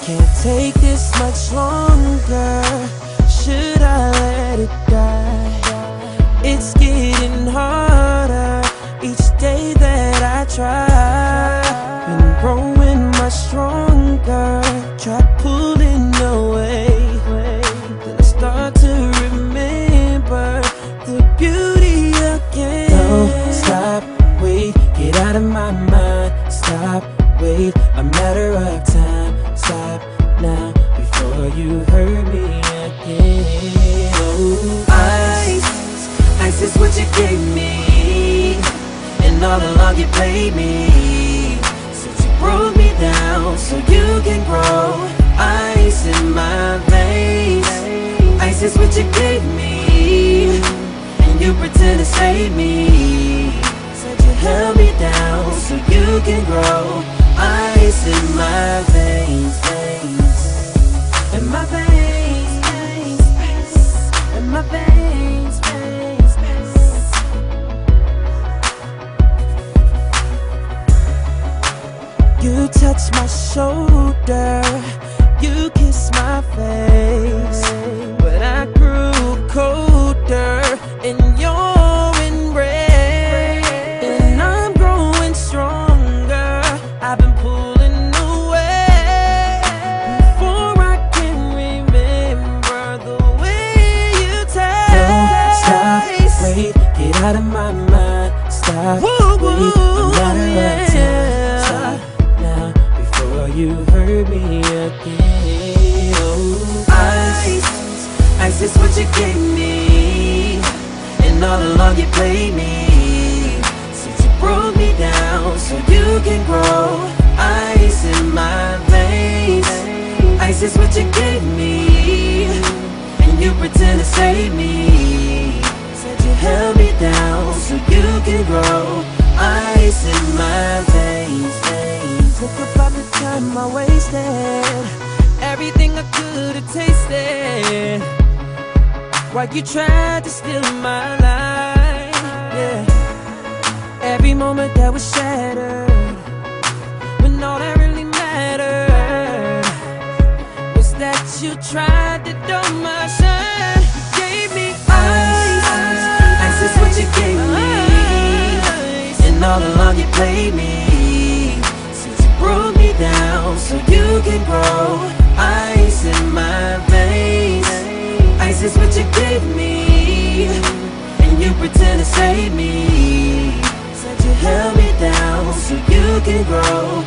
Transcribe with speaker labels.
Speaker 1: Can't take this much longer. Should I let it die? It's getting harder each day that I try. Been growing much stronger. Try pulling away, then I start to remember the beauty again. Don't stop, wait, get out of my mind. Stop, wait, a matter of time. Stop now before you hurt me again. Oh, ice is what you gave me, and all along you played me. Since you broke me down so you can grow. Ice in my veins. Ice is what you gave me, and you pretend to save me. Said you held me down so you can grow. Ice in my veins, veins. In my veins, veins, veins. In my veins, veins, veins. You touch my shoulder, you kiss my face, but I grew colder in your embrace, and I'm growing stronger. I've been pulling away before I can remember the way you taste. Don't stop, wait, get out of my mind. Stop, wait, a matter of time. Stop now before you hurt me again. Oh, ice is what you gave me, and all along you played me. Since you broke me down so you can grow. Ice in my veins. Ice is what you gave me, and you pretend to save me. Said you held me down so you can grow. Ice in my veins, veins. Look about the time I wasted, everything I could have tasted, while you tried to steal my life. Yeah, every moment that was shattered, when all that really mattered was that you tried to dumb my shine. You gave me ice. Ice is what you gave me, and all along you played me. Since you broke me down so you can grow. Ice in my veins. Ice is what you gave me, and you pretend to save me. Said you held me down so you can grow.